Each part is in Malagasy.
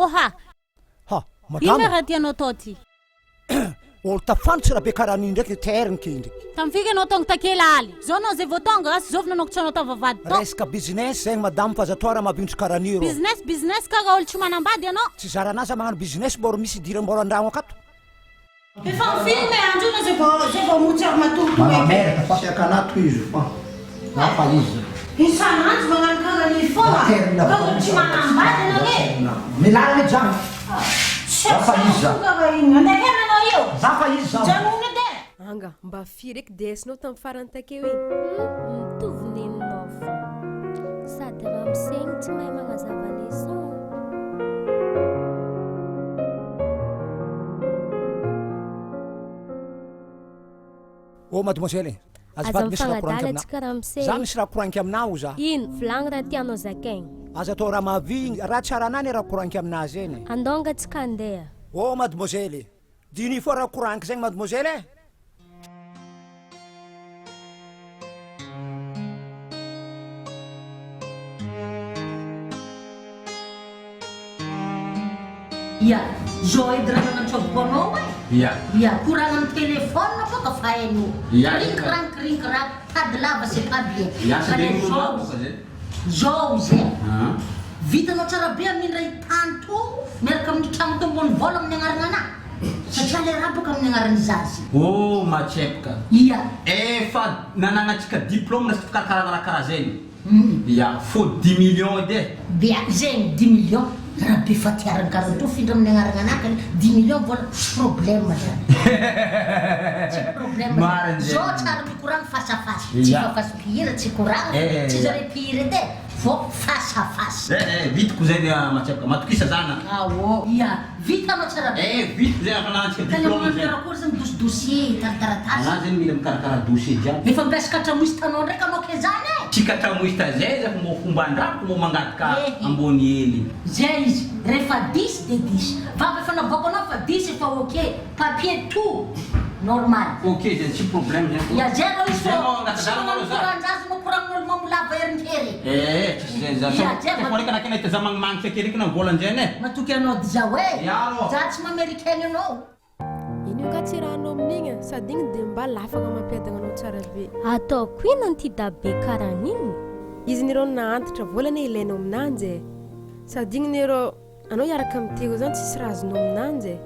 Oha. Ha, Ina madama. raha tianao tao ty? Olo tafantitra raha be karaha an'iny ndraiky ternika indry. Tamifika anao tonga takela aly. Zao anao zay vao tonga asy zovina anao kitsanao tavavady tao. Resaka business zegny madama fa zato raha mabindry karaha an'io rô. Business ka raha olo tsy manambady anao. Tsy zaranazy magnano business mbôra misy idirana mbôra andragno akato. Efa mifilme androna zay vao motsy ary matoto eky. Merda, fa fiakanato izy fa. Na fa izy. Isan'andro magnano karaha an'iny foana. Ka olo tsy manambady anao e. Milagna jam. Zafa izy. Andeha anao io. Zafa izy. Janona de. Anga mba firy eky desinao tamin'ny farany takeo iny. Mitovy neninao fo. Sady raha misaigny tsy mahay magnazava leçon. Oh mademoiselle, azafady misy raha koranky aminao. Karaha misaigny. Za misy raha koranky aminao za. Ino volagny raha tianao zakaigny. Aza atao raha mavigny, raha tsara anany raha koranky aminazy eny. Andonga tsy kandeha. Oh mademoiselle, diny fô raha koranky zegny mademoiselle. Ia, zao edy raha nagnantsôviko e. Ia. Ia, courant amin'ny téléphone bôka fa hainao. Ia. Rinkrang, tady lava c'est pas bien. Ia, Fa tsy le dia zao- boka zay. Zao zay. Ah. Vitanao tsara be amin'ny ray tany to, miaraka amin'ny tragno to ambony vola amin'ny agnarana anahy. Satria le raha bôka amin'ny agnarany zazy. Oh, matsepaka. Ia. Efa nananatsika diplôme na certificat karaha zegny. Ia, faut 10 millions edy e. Bia, zegny 10 millions. Raha be fatiarany karaha to findra amin'ny agnarana anahy 10 millions vola tsy problème zany. Tsy problème. Mariny zay. Zao tsara mikoragno face à face. Ia. Tsy fa-face pihira, tsy koragno. Eh. Tsy zare pihira edy e. Fô face à face. Vitako zay matsepaka, matokisa zana. Awo, ia. Vitanao tsara be. Vitako zay afananatsika Ka le diplôme magnano zay. karakory zany dossier, taratasy. Ana zany mila mikarakara dossier jiaby. Efa mbesaka hatramoisy tanao ndraiky anao ke zany e. Tsy katramoista zay zay mo fomba andrako mo mangataka Eh. ambony hely. Zay izy, rehefa 10 de 10. Vava efa nabako anao fa 10 efa ok. Papier tout, normal. Ok, zay tsy problème zay. Ia zero izy Zay fô. mo angatazana malo za. Kuranjazy mo kurangn'olo mamolava herinkery. Tsisy zay za. Ia, zay Fa fonika nakena ita za magnimagnitra keriky na vola zay ne. Matoky anao dija hoe. Ia, alo. Za tsy mamerikainy anao. Ino ka tsy rahanao amin'igny sady igny dia mba lafagna mampiadana anao tsara be. Ataoko ino anty dabe karaha an'iny? Izy nireo naantitra volana ilainao aminanjy e. Sady igny nireo anao hiaraka amin'ny teo zany tsisy raha azonao aminanjy e.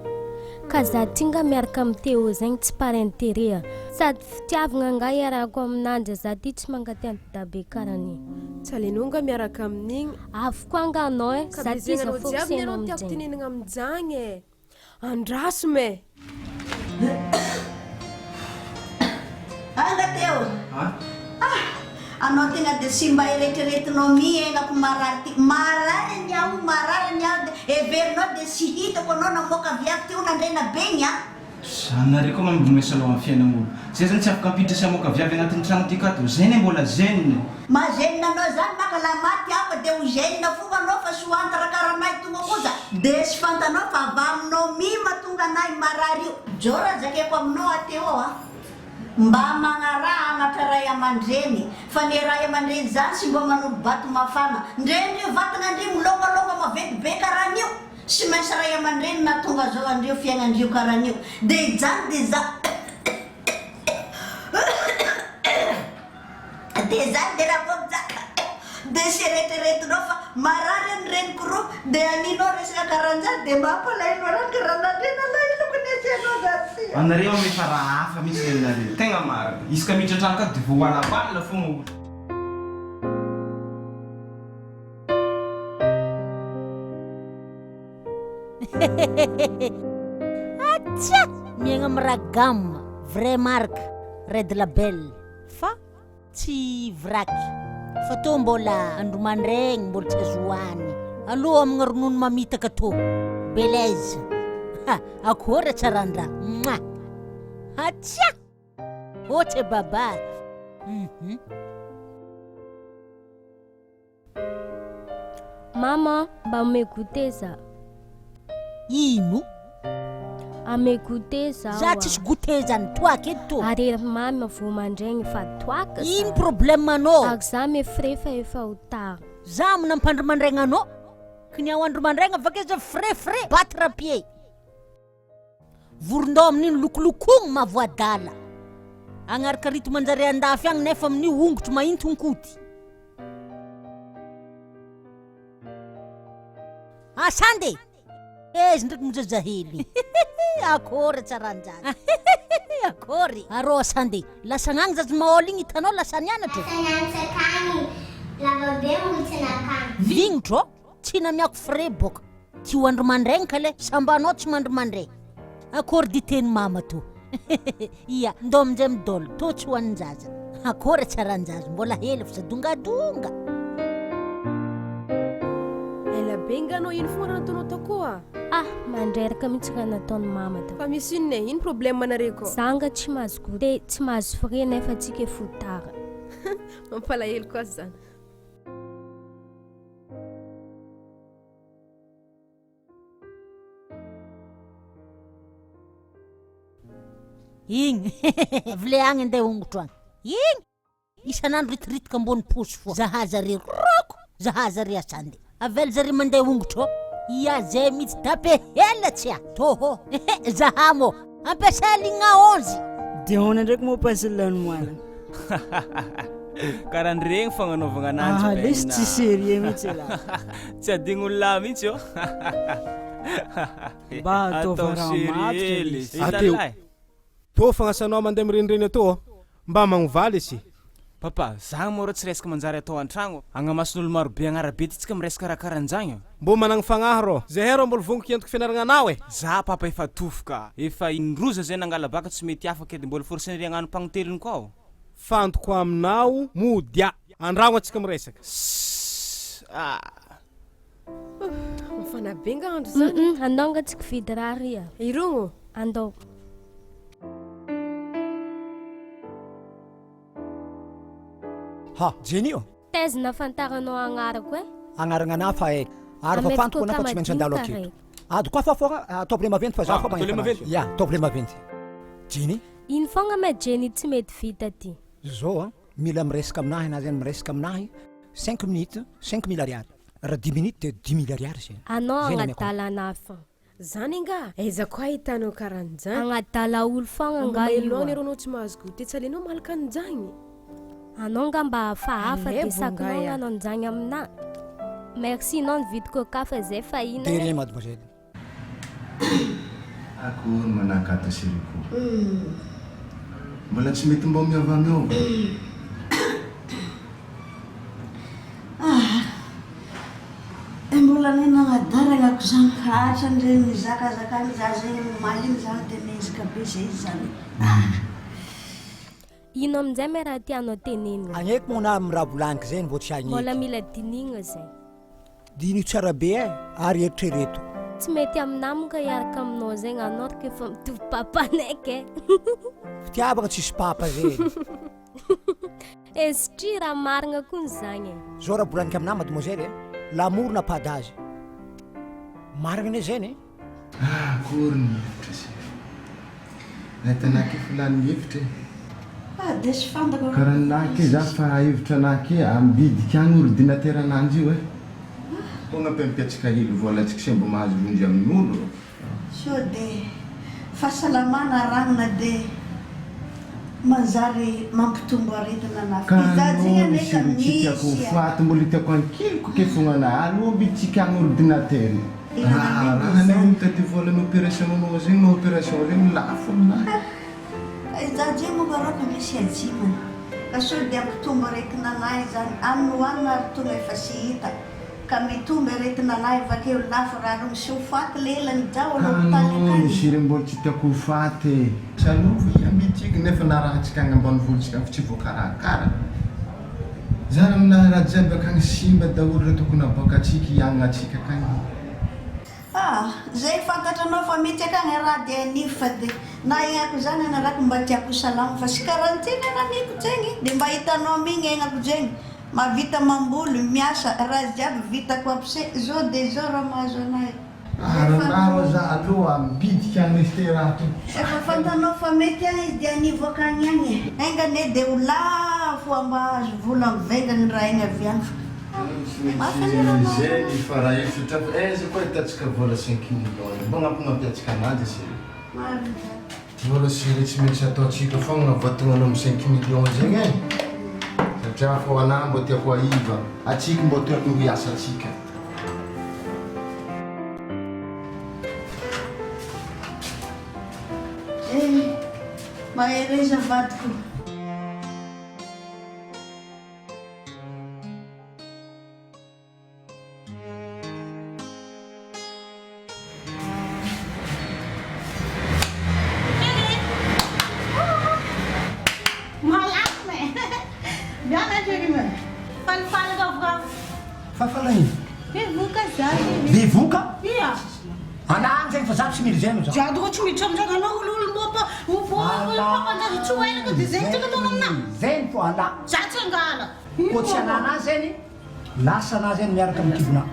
Ka za tinga miaraka amin'ny teo zegny tsy par intérêt. Sady fitiavagna nga iarako aminanjy za ty tsy mangaty anty dabe karaha an'iny. Tsy alenao nga miaraka amin'igny. Afoko anga anao e. Ka Za ty bizeny za anao jiaby fokusena nireo tiako aminjegny. tinenana amin'izany e. Andraso me. Anga teo. Anao tena dia sy mba eretreretinao miainako marary ny aho everinao dia sy hitako anao namoaka viavy teo nandrena be nya. Zanareo koa mambomesalao amin'ny fiainan'olo. Zay zany tsy afaka ampiditra sy amoaka viavy agnatin'ny trano ty kato. Zay ne mbola zeniny. Mazenina anao zany maka la maty ako dia ho zenina foka anao fa sy hoantarakarahanay tonga koza. Dia sy fantanao fa avy aminao mi mahatonga anahy marary io. Jora zakeko aminao ateo ao mba magnarahana ray aman-dreny fa ny ray aman-dreny zany sy mba manolo bato mafana ndrendreo vatana andreo milongolonga maventy be karan'io sy maintsy ray aman-dreny natonga zao andreo fiaignandreo karan'io dia zany dia za dia zany dia raha vomjaka dia sy eretreretinao fa marary any reniko roa dia aninao resaka karan'zany dia mampalainao rany karanandreny alailoko ny asianao zany sy Anareo amefa raha hafa mihitsy nenareo. Tegna marina. Izy ka miditra an-trano kato dia voalabalina fogna olo. Atsia! Miaigna amin'ny raha gamme, vrai marque, red label. Fa tsy vraky. Fa tô mbola andro mandraigny mbola tsy azo hoany. Aloha amin'ny ronono mamitaka tô. Beleza. Ha, akory tsaran-draha. Mwah! Atsia! Ohatsy baba. Mama, mba ame goûter za. Ino? Ame goûter za. Za tsisy goûter zany toaka edy tô. Ary mamy vao mandraigny fa toaka. Ino problème anao? Ak za me frais fa efa ho tara. Za nampandry mandraigna anao. Kiniao andro mandraigna avakeza frais battrapied. Vorondao amin'iny lokolokogno mavoadala. Agnaraka rito manjary andafy agny nefa amin'ny ongotro mainty onkody. Sande ezi ndraiky mojajahely. Akory tsaranjany. Akory arô Sande lasa gnagny zaza mahôly igny hitanao lasa nianatra. Vignitro tsy namiako frais boka. Ty ho andro mandraigny ka le sambanao tsy mandro mandraigny. Akory diteny mama to. Ia ndo aminjay midôlo to tsy ho an'ny zaza. Akory tsaranjaza mbola hely fa sadongadonga. Ela benga anao ino fogna nataonao takoa? Mandreraka mihitsy raha nataony mama ta. Fa misy inona ino problème anareko? Zanga tsy mahazo goûter, tsy mahazo frais nefa tsika efa tara. Mampalahelo koa zany. Igny vile agny andeha ongotro agny. Igny isan'andro ritiritika ambony posy fo. Zahazare roko, zahazare Sande. Avela zare mandeha ongotro. Ia zay mihitsy dape hela tsya. Toho zahamo ampiasa ligna 11. Diona ndraiky mampiasa lanomoana. Karan'iregny fagnanaovagna ananjy. Lesy tsy sérieux mihitsy la. Tsy adigno lahy mihitsy io. Mba ataova raha matotra. To fagnasanao mandeha mirenireny ato mba magnovaly isy. Papa, zagny mora tsy resaka manjary atao an-tragno. Agnamason'olo maro be agnarabe tsika miresaka raha karan'izagny. Mbo managny fagnahy rô. Zahay rô mbola voniko entiko fianaragnanao e. Za papa efa tofoka. Efa indroza zay nangala baka tsy mety afaka edy mbola forceneri agnano mpagnoteliny koa. Fantoko aminao modia. Andragno atsika miresaka. Mafana benga andro zany. Andonga tsika vidy raha ria. Irogno andao. Ha, Jenny io? Tezina fantaranao agnarako e? Agnarana fa e. Ary fa fantoko na fa tsy maintsy andalo aketo. Do koa fa fora atao problème maventy fa za fa maventy. Ya, atao problème maventy. Jenny? Ino fogna me Jenny tsy mety vita ty. Zao mila miresaka aminahy na zany miresaka aminahy 5 minutes 5 000 ariary. Raha 10 minutes de 10 000 ariary zay. Anao agnadalana fa. Zany nga aiza koa hitanao karan'izany. Agnadala olo fogna nga io. Elo anao tsy mahazo goûter tsy alenao malaka an'izagny. Anao nga mba hafa de sakinao anao an'izagny amina. Merci non nividiko kafe zay fa ina. Tere mademoiselle. Akory manakato siriko. Mbola tsy mety mba miavamiova. Mbola nanadaragna ko zany kahatra ndray mizakazakany za zay maliny zany dia mezaka be zay zany. Ino amin'izay me raha tianao tenenina? Agneky mona amin'ny raha volaniko zay vao tsy agneky. Mbola mila dinigna zay. Dino tsara be e, ary eritrereto. Tsy mety aminao ka hiaraka aminao zay anao ka efa mitovy papanaiky e. Fitiavana tsisy papa zay. Estri raha marigna koa n'izagny e. Zao raha volanika aminah mademoiselle e, l'amour n'a pas d'âge. Marigna ne zay ne? Akory ny hevitra se. Nahitanake filany hevitra e. Dia sy fantako. Karaha nake za fa hevitra nake ambidika agny ordinateur ananjy io e. Fogna mpiatsika hely voalatsika se mbo mahazo vonjy amin'olo. So dia fahasalamana ragnona dia manjary mampitombo aretina nafa. Kanao misy tiako faty mbola tiako ankiliko ke fognana aloha bitsika agny ordinateur. Raha ne mitady vola ny opération anao zegny na opération regny lafo aminahy. Za zay moa raka misy ajimana. Ka so dia ampitombo aretina anahy zany anohanina ary tonga efa sy hita. Ka mitombo aretina anahy vakeo lafo raha ro misy ho faty lelany jao Kanao misy regny mbola tsy tiako faty. Salova iambitsika nefa na raha tsika agny ambany volontsika fa tsy voakarakara. Zany aminahy raha jiaby akagny simba daholo raha tokony aboaka atsika hiagnona atsika akagny. Zay fantatranao fa mety akagny raha dia anify fa dia na aignako zany anarako mba tiako salama fa sy karantsiny anamiko zegny dia mba hitanao migny aignako zegny mavita mamboly miasa raha jiaby vitako abse zao dia zao raha mahazo anahy. Aranaro za aloha ambidika agny restaurant. Efa fantanao fa mety agny izy dia anivo akagny agny. Aingane dia ho lafo mba azo vola mivengany raha igny avy agny. Zeny fa raha efitra aiza koa hitantsika vola 5 millions mba gnampiatsika anazy seri vola seri tsy maintsy ataontsika fogna navatognana amin'ny 5 millions zegny e satria fa anahy mbo tiako aiva atsika mbo toerano hiasa atsika mahery izy avadiko Fafalainy. Bevoka zany. Bevoka? Ia. Anany zegny fa za tsy mily zegny zao. Jadoko tsy mitsamdraka anao olombopa upopandazy tsy hoelaka dia zegny tonga tao aminahy. Zegny fo ala. Za tsy angala. Ko tsy anana zegny lasa ana zegny miaraka amin'ny kibona.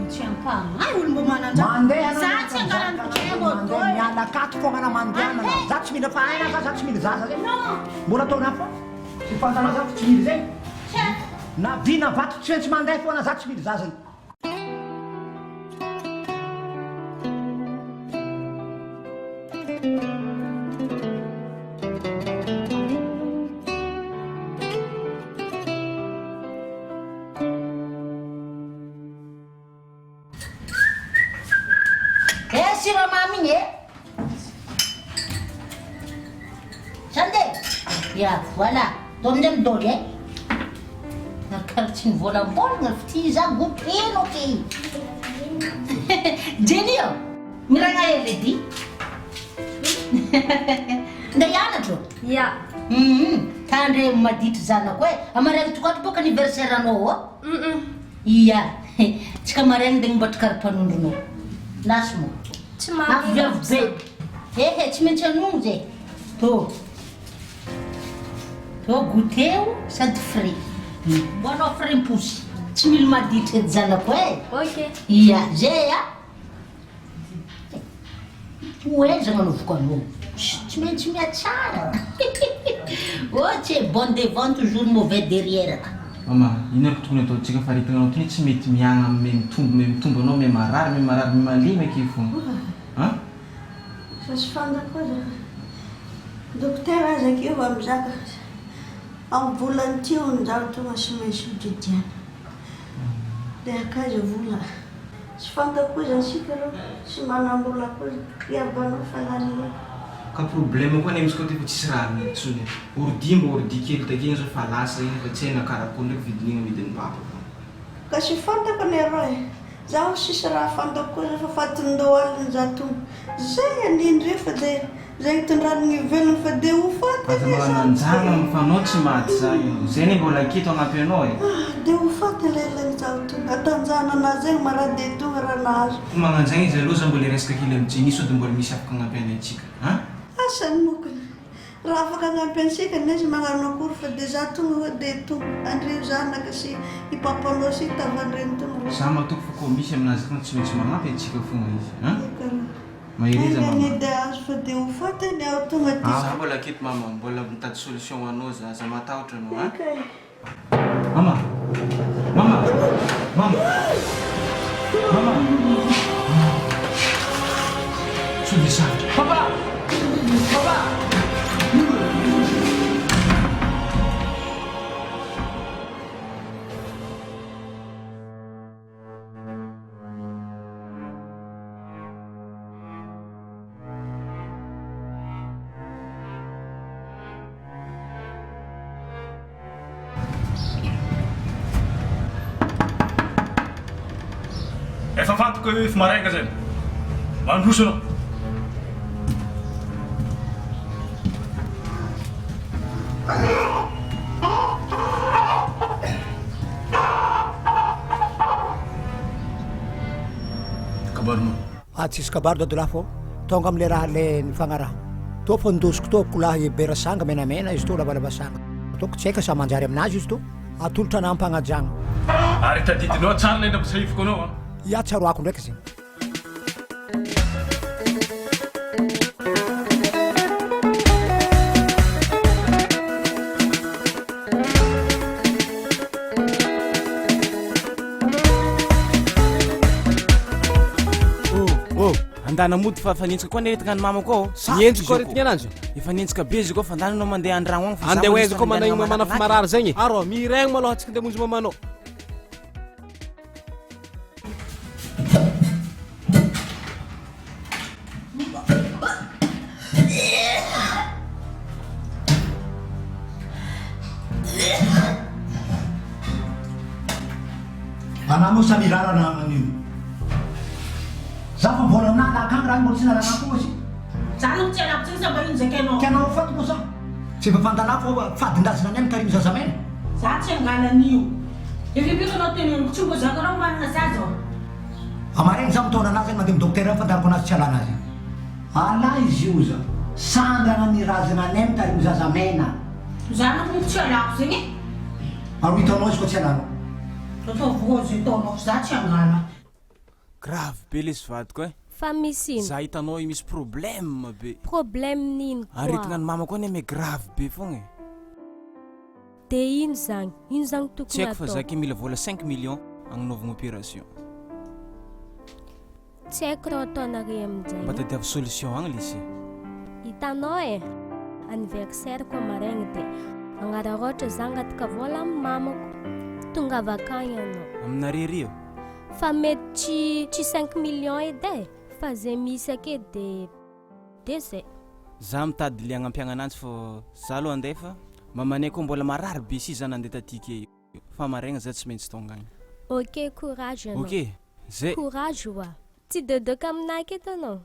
Tsy ampana. Ay olombo mananjaka. Mandeha Za tsy angala ny kemo toy. Miala akato fogna ana mandeha ana. Za tsy mila fahaina za tsy mila zaza zegny. Mbola taona fa. Tsy fantana za tsy mila zegny. Na vina vato tsy maintsy mandeha foana za tsy mila zazany. Siramamy e. Sande. Ya, voilà. Donne le dolé. Na kartiny volambolagna fity za gopeno ty. Jenio. Miragna hely edy. Nda hianatra? Ya. Tandre maditry zanako e. Amaraigny tokoto boka anniversaire anao. Ia. Tsika maraigny dia mbotra karapanondronao. Lasy mo. Tsy mahavy avy be. Ehe, tsy maintsy anogno zay. Tô. Tô goûter sady frais. Mbô anao frais posy. Tsy mila maditry edy zanako e. Ok. Ia, zay a. Oezagna anovoko anao. Tsy maintsy miatsara. Ohatsy e, bonne devant toujours mauvais derrière. Mama, ino ko tokony ataontsika faritana anao tony tsy mety miagna me mitombo anao me marary me malemy aky fogna. Ha? Sasy fantako aza. Dokotera aza akeo amizaka. Amin'ny volany tio ny zaho tonga sy maintsy hodidiana. Dia akaiza vola. Tsy fantako aza ansika reo. Sy manambola koa iabanao falany. Ka problème koa misy koa fa tsisy raha mitsony. Ordi mbo ordi kely takeny zao fa lasa igny fa tsy haina karakôry ndraiky vidin'igny amidin'ny papa. Ka sy fantako ny arô e. Zaho sisy raha fantako koa fa fatondao aliny za tonga. Zay anindry fa dia zay tondrany ny velony fa dia ho faty. Aza mananjana mifanao tsy maty zany. Zay ny mbola akito agnampy anao e. Dia ho faty lelany zaho tonga. Atanjana anazy zegny maraha dia tonga raha nahazo. Magnanjagny izy aloha za mbola resaka kely amin'ny jiniso dia mbola misy afaka agnampy antsika. Asany mokony. Raha afaka agnampy ansika nezy magnano akory fa dia za tonga hoe dia tonga. Andreo zanaka sy ipapanao sy tavandreny tonga. Za matoko fa koa misy aminazy kana tsy maintsy magnampy antsika fogna izy. Mahiriza mama. Ny dia azo fa dia ho faty ny ao tonga ty. Za mbola akito mama, mbola mitady solution anao za matahotra anao. Mama. Mama. Mama. Mama. Sudisa. Papa. Papa. Efa fantako hoe efa marainga zay. Mandroso anao. Kabarino. Tsisy kabaro dadolahy fô. Tonga am'le raha le nifagnaraha. Tô fa ndosiko tô kolahy ebera sanga menamena izy tô lavalava sanga. Toko tsy haika sa manjary aminazy izy tô. Atolotra anahy ampagnajagna. Ary tadidinao tsara le nampisahifiko anao. Ia tsaroako ndraiky zegny. fandana mody fa fanentsika koa neretika ny mama koa Nientsika koa retigny ananjy fanentsika be izy koa fandananao mandeha andragno agny andeha hoaiza koa managny mamana fa marary zegny arô miregny malôha tsika andeha monjy mamanao Anamo sa mirarana an'io. Za fa mbola aminah akagny raha mbola tsy narana koa izy. Za no tsy alako tsika samba ino zay kenao. Kenao fatiko sa. Tsy fantanà fa fadin-drazana any mitarimy zazamena. Za tsy angala an'io. Efa pikanao teny tsy mbo zakanao manana zaza. Amaregny za mitondra anazy mandeha dokotera fantariko anazy tsy ala anazy. Ala izy io za. Sandrana ny razana any mitarimy zazamena. Za no tsy alako zegny. Aro hitanao izy koa tsy alanao. Vozy hitanao za tsy angala. grave be le vadiko e. Fa misy ino? Za hitanao misy problème be. Problème nino koa? Aretigna ny mama koa ne me grave be fogna e. De ino zany? Ino zany tokony Tsy haiko fa atao? zaka mila vola 5 millions agnanovagna opération. Tsy haiko raha ataonareo amin'izay. Mba tadiavo solution agny lisy. Hitanao e, anniversaire koa maraigny de agnararaotra za angataka vola amin'ny mamako. Tonga avy akagny anao. Aminare io? Fa mety tsy 5 millions edy e. Fa zay misy ake de zay. Za mitady le agnampiagna ananjy fa za aloha andeha fa mamanay koa mbola marary be si za nandeha tatika fa maraigna za tsy maintsy tonga agny. Ok, courage anao. Ok, zay. Courage wa. Tsy dodoka aminahy aketo anao.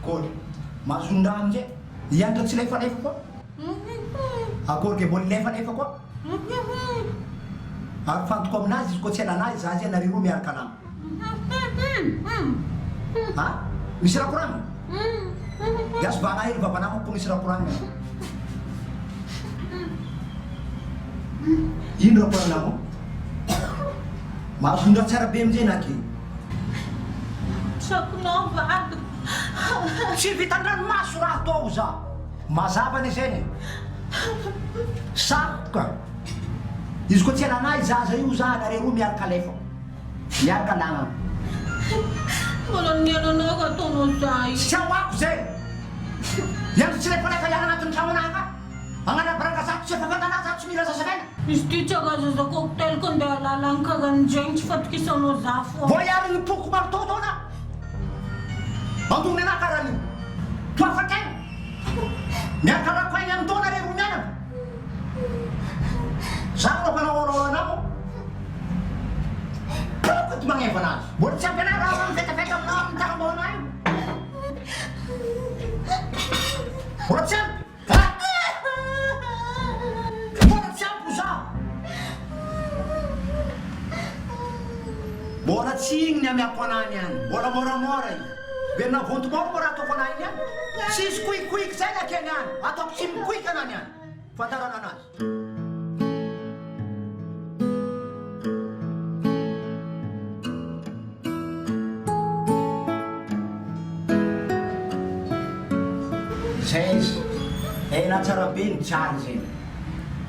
Akory, mahazondraha amin'izay. Ianatra tsy lefanefa koa. Akory ke mbola lefanefa koa. Ary fantoko aminazy izy koa tsy alanazy za zay anareo roa miaraka lama. Ha? Misy raha koragna? Gasy vana hely vavanamako misy raha koragna. Ino raha koragna mo? Mahazondra tsara be amin'izay naky. Sakonao vady. Tsy vitan-dranomaso raha atao za. Mazava ny zay. Sakoka. Izy koa tsy alanazy zaza io za anareo roa miaraka lefa. Miaraka lana. Mbola niananao ka ataonao zay. Tsy ahoako zay. Yang tsy rehefa rehefa hiala anatin'ny trano anaka agnanabaranga zato tsy afakantana zato tsy mila zazavaina izy ty tsy agazaza cocktail ko ndeha lalany karan'izegny tsy fatokisanao za fo voiary ny poko marito taona andony anah karan'io toafatena miakarako aigny amin'ny taona rery mianana zaho no mpanao anao poko ty magneva anazy mbola tsy ampianay raha mivetavetra aminao amin'ny takamboana io mbola tsy ampy mbola tsy ampy zaho mbola tsy igny ny amiako anany any mbola moramora io benina vontomao mo raha ataoko anany any tsisy koikoiky zay nakeny any ataoko tsy mikoiky anany any fantarana anazy zay izy ena tsara be ny jaly zay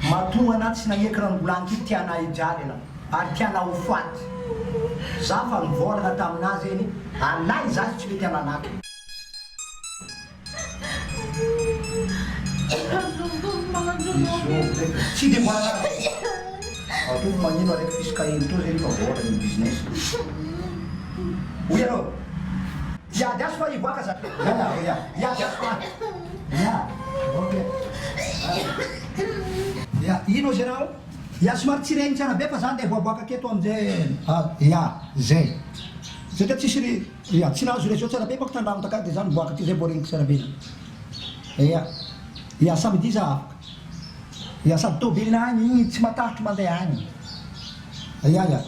matonga anaty tsy naheky ranombolaniko io tiana ijaly ana ary tiana ho faty za fa nivolagna taminazy eny alay za tsy mety ananaky tsy de mbola atovy magnino araiky fisika eny to zay fa volagny ny business oy anao iady aso fa ivoaka za iady aso fa ya ino izy anao ya somary tsy regny tsara be fa za ndeha voaboaka aketo amizay ya zay satria tsisy ya tsy nahazo réseau tsara be bako tandramo takany de za miboaka ty zay mbo regniko tsara be ya samedi za afaka ya sady tôbilina agny igny tsy matahotry mandeha agny ya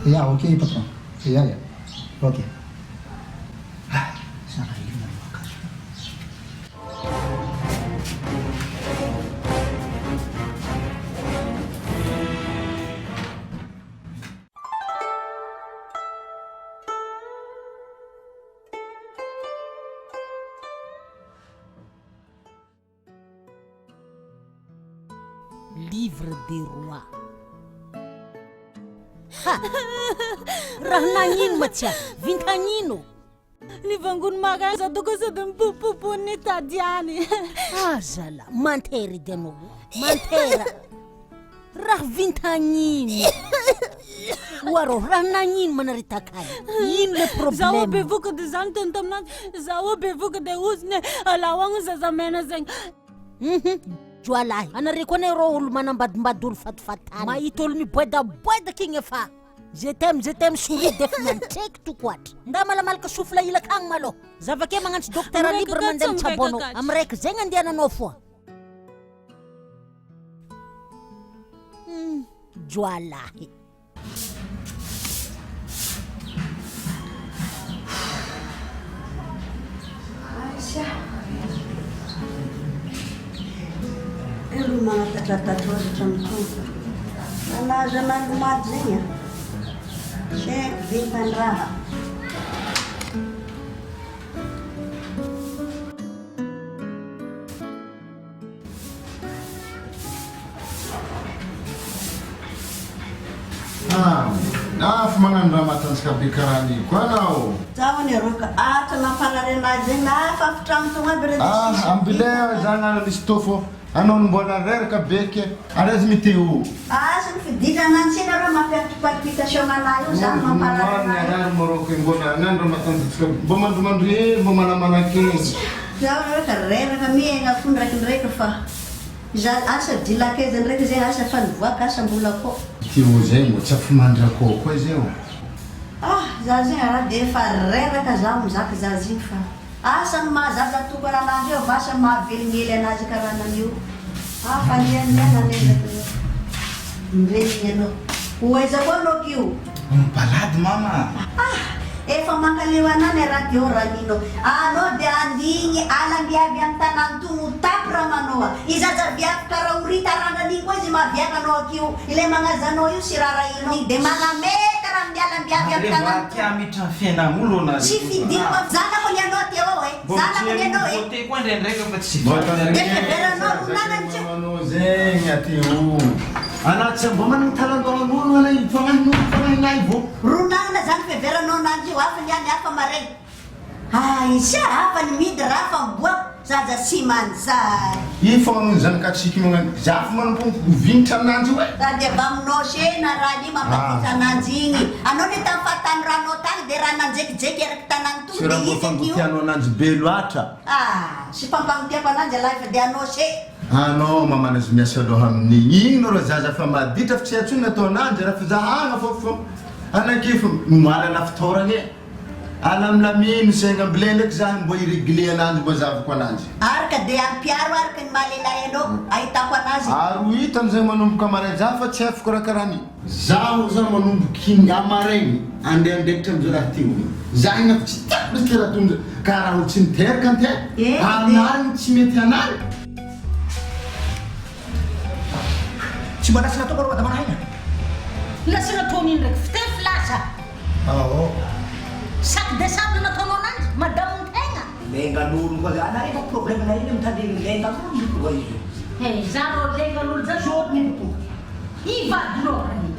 Ya, okey patron. Ya. Okey. Sana ini terima kasih. Livre des rois. Raha nagnino matsya vintagnino ny vangony maka za toko sady mipopopo ny tadiany azala mantera edy anao mantera raha vintagnino oarô raha nagnino manaritakaly ino le problème za o bevoka de zany teny taminazy za o bevoka de oziny alahoagny zazamena zegny joalahy anare koa ne rô olo manambadimbady olo fatifatany mahita olo miboedaboedaka igny efa je t'aime souris defa miantreky tokoatra nda malamalaka sofla ilaka agny malô zavake magnantso docteur libre mandeha mitsabonao amy raiky zegny andehananao foa joalahy elo manatatratatrazatra mitompo nalaza nalomady zegny se vitany raha Nafa magnano raha matanjaka be karany koa anao zaho roka atra nampanarenazy zegny nafa fitrano togna aby rezy ambile za nana misy tofo anao mbola reraka beke arazy miteo asy fidilana antsena rô mampiatry palpitation anahy io za mampanarary moroko mbola nandro matanjaka mbo mandromandro hely mbo manamanakeny zaho roka reraka miaigna fo ndraikindraiky fa za asa dilakeza ndraiky zegny asa fa nivoaka asa mbola ko tio zay mo tsy afimandrakô koa izy eo za zegny raha de efa reraka zaho mizaka za zigny fa asa ny mahazaza tokony anazy eo vasa mahavelingely anazy karanan'io fa nianiananendaka miveliny anao oaiza koa anao kio balady mama efa Mangalewanané radio ranino. Ano de andingi ala biabi ang tanang tumutapra manoa. Izaza biak kara urita randa ni ko ma biak ano kiu ile mga zano yu sirara ino de mga metara biala biabi ang tanang. Kaya mitra fena mulo na. Si fidi ko zana ko liano tiao Zana ko liano Bote ko ndre ndre ko si. Pero no nana nchi. Ano zenga tiu. Anak sembaman talang kalau ngono na ifangan live. Runang na zan fevera no nanji wa fanya apa mare. Ai sha apa ni midra apa buat zaza simansa. Ifang zan katsiki mga zafman pun vinta nanji wa. Tadi bang no she na radi mapatita nanjingi. Ano ni tampatan rano tang de ranan jek tanang tu. Sira mo fang butiano nanji beluata. Si pampang dia pa nanji live de ano she. Ano mama nazimiasa do hamni ino zaza fama dita ftsiatsu na to nanji rafzahanga fofo. Ana kifu mala naftorange. Alam lamin senga blelek zan boy regle nanji bazav ko nanji. Arka de ang piaro arkan malilayano ay takwa nazi. Arui tan zamanum kamare zafa chef kurakarani. Zau zamanum kinga mareng ande dektem zuratiwi. Zanga ftsita bistira tum kara uchin ter kante. Anar chimetianar. Simana sila to baru ada mana? La sila tonin rek ftef lasa. Oh. Sak desa na tononan madam tenga. Lenga dulu ko ana ito problema na ini tadi lenga dulu ko itu. Hey, zaro lenga dulu za shop ni tu. Iva dro ni.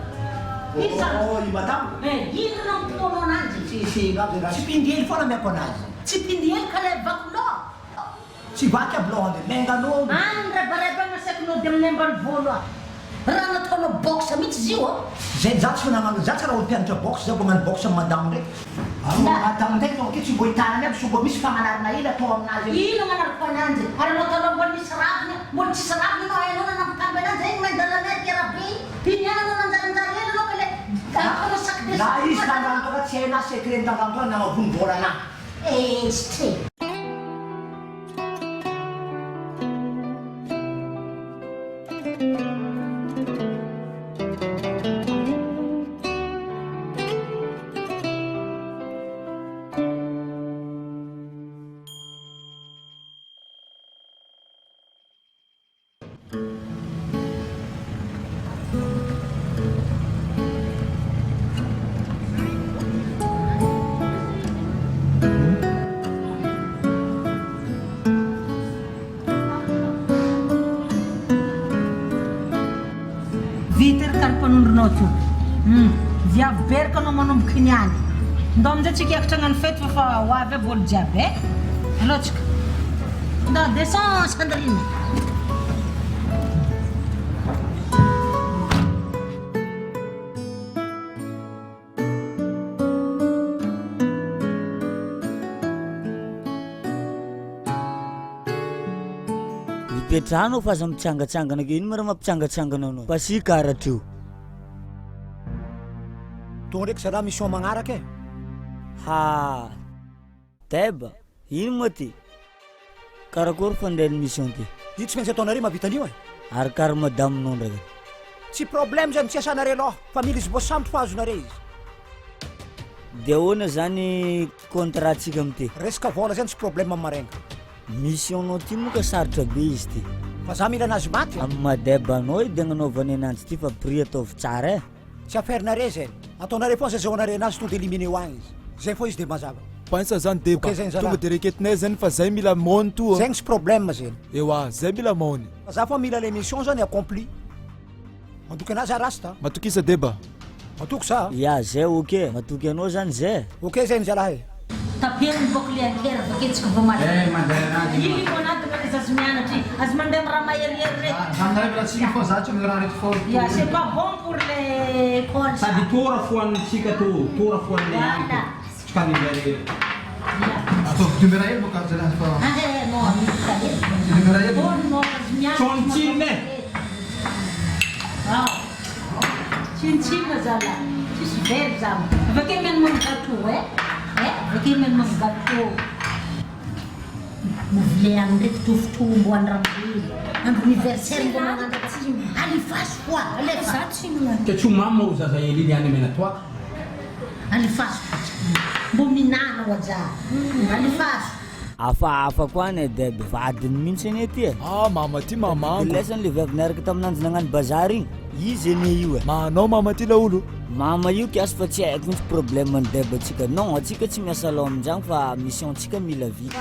Oh, iba tam. Hey, ino na tononan. Si gabi si pindiel fora me konas. Si pindiel kale baklo. Si vaca blonde lenga no. Andra bareba na sekno dem nemban volo. Rana tono box mit ziwa. Zat na mga zat ra ulpian to box za bungan box ang madam de. Ang madam de no kitsi boitana ne subo mis panganar na ila to ang nazi. Ilo nga narpananze. Ano tono bon ni sarap no ay no na tambena zeng may dala na terapi. Pinya no nang jalan no kale. Ako sak des. Nais kang to ka sena sekret kang to na mabumbora na. Este. Via berka no manom knyani. Ndom de chiki aktangan fet fa wave bol jabe. Lochka. Da desa sandalini. Petrano fa sam changa-changa nag ino mara mapchanga-changa no. Pasikara tu. Tunggu sa mission mangarak eh. Ha. Teba. Ino mati. Karakor fanden mission ti. It's men sa tonari mabita niyo eh. Arkar madam non raga. Si problem jan siya sa narelo. Families bo samt fazo na reis. Deo na zani kontratsi kamti. Reska vola jan si problema marenga. Mission no ti mo ka sartra bisti. Masami na nazmati. Amma deba noi dengan novane nanti ti fa prieto tsare. Si affaire na rezen. Ato na reponse zona renas tu elimine wines. Ze foi de mazaba. Pensa zan deba. Tu deriket ne zen fa zay mila mon tu. Zengs problème zen. Ewa, zay mila mon. Za fa mila l'émission zan accompli. Matuke na za rasta. Matukisa deba. Matuksa. Ya ze oke. Matuke no zan ze. Oke zen zalai. Tapien boklian kera bakit ko bumali. Madena. Yili ko na to sa sumyana ti. As mandem rama yer. Andai pra si fo za chum grande fo. Ya, c'est pas bon pour les cols. Sa di tora fuan chika tu, tora fuan le. Chikani bere. Ato numerail bo ka zela fo. No, numerail. No, Chonchine. Ah. Chin zala. Tis ver zam. Vake men mon gatu vake men mon gatu. Muvlean de tuftu buan rambi. Anniversaire bo nanga tim. Ali faz quoi? Ali faz. Que tu mamo za za ele yani mena tua. Ali faz. Mbo minana ho aja. Alifaso. Afa koa ne deby vadiny mihitsy ane ty e. Mama ty mamango. Lesany le vavy niaraka taminanjy nagnano bazary igny. Izy ene io e. Manao mama ty laolo. Mama io kiasy fa tsy haiko mihitsy problème-ny deby atsika. Non, atsika tsy miasa lao amin'izany fa mission-tsika mila vita.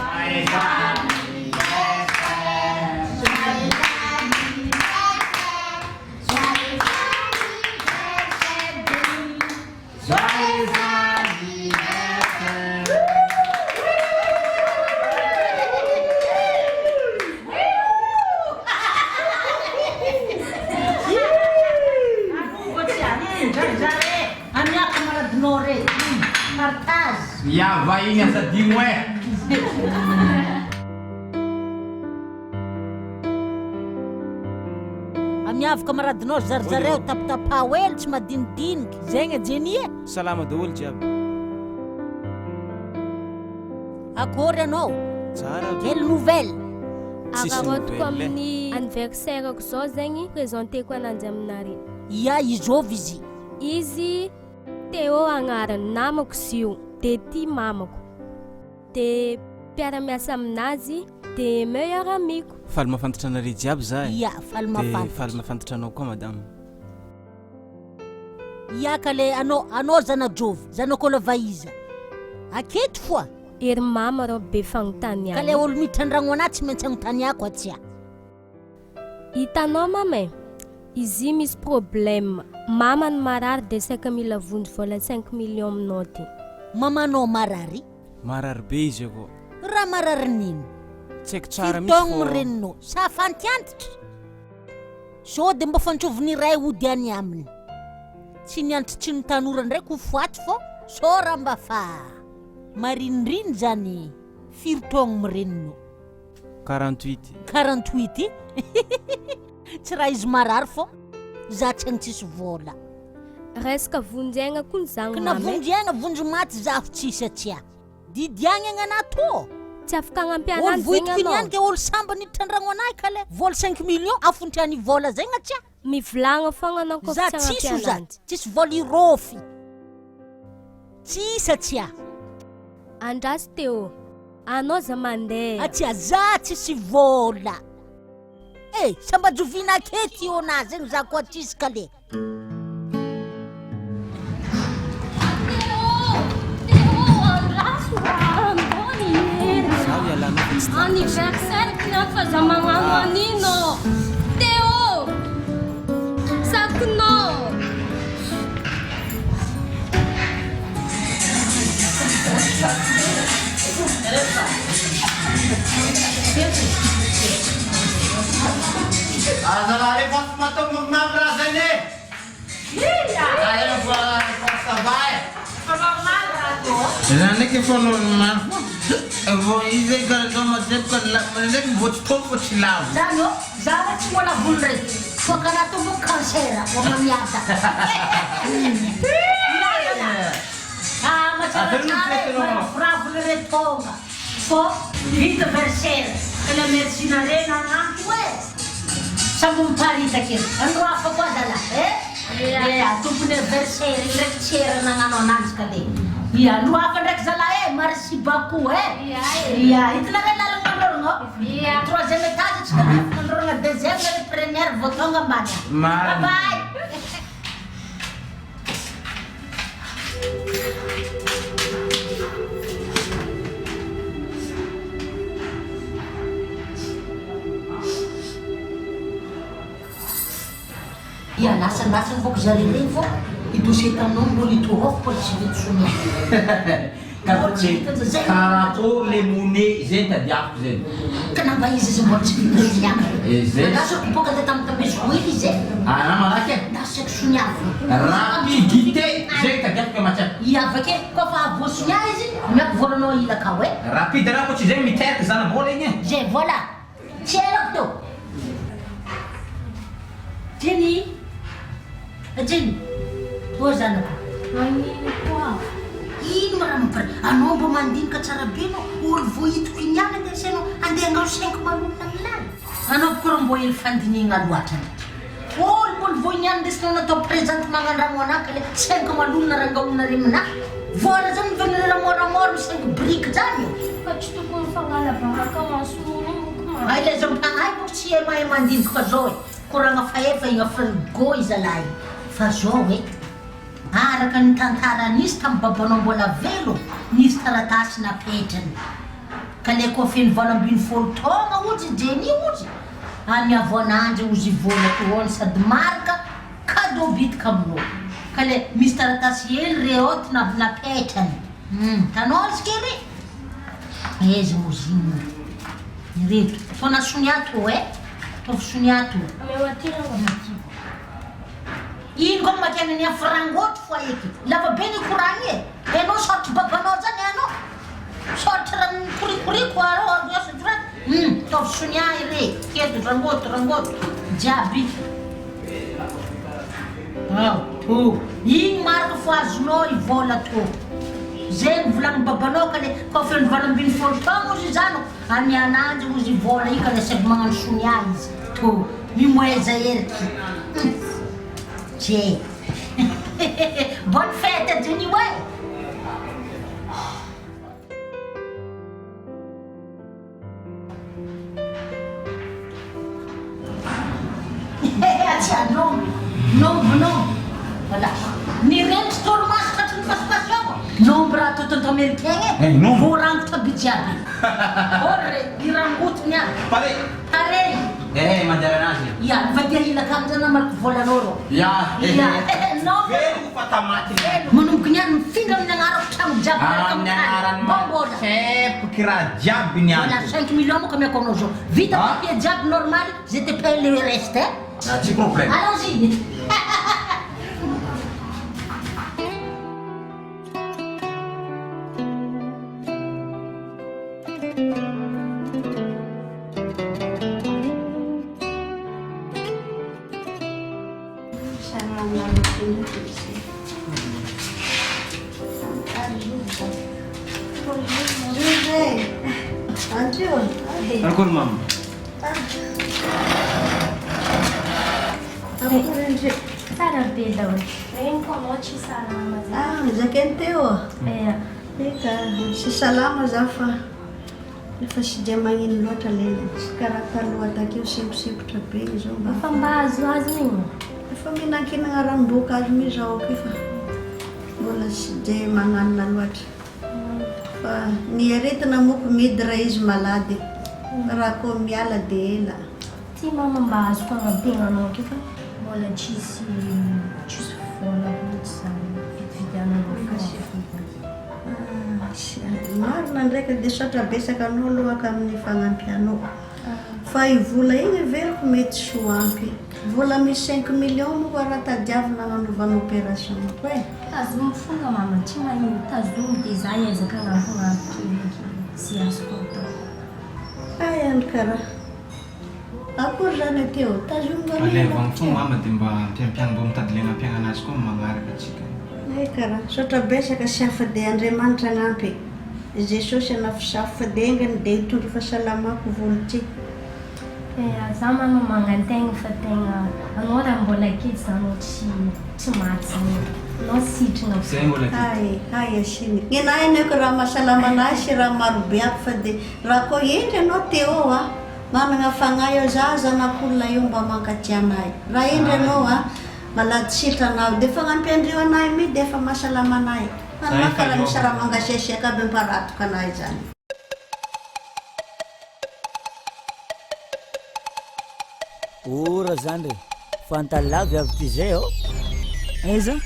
Ya, vai ini asa dimo e. Amiavo kamaradinao zarizareo tapatapa hely tsy madinidiniky zegny ajeny e. Salama daholo jiaby. Akory anao? Tsara. Quelle nouvelle? Agarotiko amin'ny anniversaire-ko zao zegny présenteko ananjy aminareo. Ya izôvy izy. Izy Teo agnarany, namako zio, de ty mamako. De mpiara-miasa aminazy, de meilleur amiko. Faly mahafantatra anareo jiaby za e. Ya, faly mahafantatra. De faly mahafantatra anao koa madame. Ya kale anao zanajovy, zanakôla vaiza. Aketo foa. Ery mama rô be fagnontaniana. Kale olo mitandragno anahy tsy maintsy agnontaniako atsia. Hitanao mama e, izy misy problème. Mama ny marary de 5 mila vonjy vola 5 millions aminao ty. Mamanao marary? Marary be izy ko. Raha marary nino? Tsy haiko tsara mihitsy Fitogno renino, sa fantiantitra. So de mba fantsoviny ray ody any aminy. Tsy niantitry ny tanora ndraiky ho foaty fô, so raha mba fa mariniriny zany firotogno mirenino. 48. Tsy raha izy marary fô. Za tsy agny tsisy vola. Resaka vonjegna koa ny zagny mame. Kana vonjegna vonjy maty zaho tsisy atsia. Didiagny agnahy to. Tsy afaka agnampiana zegny anao. Olo voitiko niany ke olo samba nitrandragno anahy kale. Vola 5 millions afontriany vola zegny atsia. Mivolagna fogna anao koa za tsisy za. Tsisy vola irofy. Tsisy atsia. Andrasy Teo. Anao za mandeha. Atsia za tsisy vola. Samba jovina kety io na zegny za koa tsisy kale. Anniversaire kinafaza magnano anino. Teo! Sakinao! Azalale posso matar o meu braço, né? Aí eu vou lá, posso vai. Zany ke Fong-lonne vao izy karazao matevika ndraiky mbo tsy tompo tsy lavo. Zany ô, zaho tsy mbola volo reky. Fa kana tombo kansera, wa mamiata. Matsaratsara, bravo le retonga. Fô, vita versaire. Ela medicina rena nanto e. Sambo mparita kiri. Andro afa koa zala, tompony versaire ndraiky tsera nagnano ananjy kade. Ia, no afa ndraiky zala merci beaucoup Ia, hitanareo lalana Ia, troisième étage tsika nandrorana deuxième le première vao tonga ambany. Bye bye. Ia, lasa boko zare regny fô idosy hitanao mbola itorofo mbola tsy mety sonia. Karato le mone zay tadiako zay. Kana mba izy mbola tsy mety soniako. Lasa boka de tamtambezo hely izy. Ana malaky. Lasa soniako. Rapidité zay tadiako matsa. Ia, avake koa fa avo sonia izy, miako volanao ila ka hoe. Rapide raha koa tsy zay miteraka zana bola igny. Zay voilà. Tselako to. Jenny. Jenny. Toa zanako. Manino koa. Ino mara mampare. Anao mba mandinika tsara be no. Olo vohitiko iniana dia seno andeha angao 5 malomna milany. Anao koa mbo hely fandinina loatra. Olo mbola voiniana desinao natao présente magnandragno anaky le 5 malomna rangaolona remina. vola zany mivelona moramora misaingy briky zany fa tsy tokony fangalabaka masony ay le zao ay boka tsy mahay mandiniky fa zao e koragna fahefa igna frigo izalahy fa zao e araka ny tantara nisy tamin'ny babanao mbola velo nisy taratasy napetrany ka le kofeny valambiny folo taogna ozy jeny ozy any avoanandry ozy vola toony sady marika cadeau bitika aminao ka le misy taratasy hely reoty napetrany tanao izy kely eza moziny reto fona soniato e tovy soniato ino koa makiana ny afrangoto foa eky lava be ny koragny e enao sorty babanao zany anao sorty raha mikoriko aroasotra tovy sonia ire kedo rangoto jiaby to igny marika fo azonao ivola to zegny volagny babanao ka le kofa ny valambiny folo taogna ozy zany any ananjy ozy vola io ka le sady magnano sonia izy to mimoeza eriky Jay. Bonne fête, Jenny Way. Tiens, non. Voilà. Ni rien de stormas quand tu fasses passion. Non, bras tout américain. Non. Vous rentrez à Bidjabi. Orre, il rengout nia. Pareil. Manjaranazy. Ya, vadirina kamzana marko vola loro. Ya. No. Velo fatamaty. Manomboka niany mifindra amin'ny agnarako trano jiaby Amin'ny agnarany Bambola. Sepoky raha jiaby ny Voilà, 5 millions moka miako anao zao. Vita papier jiaby normal, je te paye le reste. Tsy problème. Allons-y. Ancora mamma. Sara be daw. Ngayon ko mo si salama. Zakeny teo. Eka, sy salama za fa efa sy dia magnino loatra lena. Sy karaha taloha takeo simposipotra be izao mba. Fa mba azoazo igny. Efa mihinan-kinagna ranom-boankazo mizahoako io fa mbola sy dia magnanona loatra. Fa ny aretina moko midy raha izy malady. Raha koa miala dia ela. Ty mama mba azoko agnabenanao akeo fa mbola tsisy vola loatra zany vidividiananao marina ndraika dia sotra besaka anao lohaka amin'ny fagnampianao. Fa i vola igny veriko mety soampy. Vola misy 5 millions moa raha tadiavina nanaovana opération ko e. Tazomy fonga mama, tsy magnino tazomy dia za ezaka agnampona kelyky sy azoko atao. Ay any karaha. Akory zany ateo, tazomina Alevagny fo mama dia mba mpiampiana mba mitady le agnampiana anazy koa magnaraka atsika. Karaha sotra besaka sy hafa dia Andriamanitra agnampy. Jesosy anafisafo fa dia engany dia hitondra fahasalamako volontsy. Za mama mangan-tegna fa tegna anao raha mbola kely zanao tsy maty zany. Anao sitrana. Ay asiny. Ngenahy aneko raha mahasalama anahy sy raha marobe ako fa dia raha koa endry anao teo manana fagnahy eo zaza anak'olona io mba mankaty anahy. Raha endry anao malady sitranao dia fagnampy-andreo anahy mi dia efa mahasalama anahy. Anao karaha misy raha mangasiasiaka aby mparatoka anahy zany. Ora zany re fantalavy avy ty zay aiza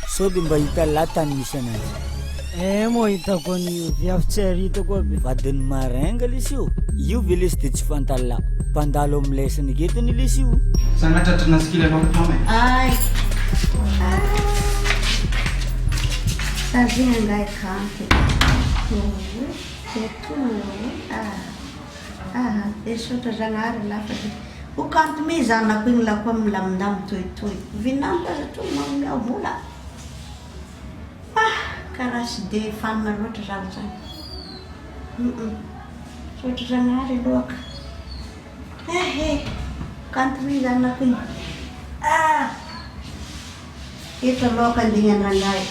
sao dia mba hitalahy tany misy anazy moa hitako an'io viavy tsy ary hitako aby vadiny marenga lesy io ve lesy dia tsy fantalahy mpandalo amin'ny lesany ketiny lesy io Sangatratra nasikila anao mama. Ay. Sazinha ngai kanto. Deixa outra jangar lá fazer. O canto me zana com lá com lamdam toi. Vinam para tu não me avula. Caras de fan na outra jangar. Outra jangar é louca. Canto me zana com. Ito local dengan rangai.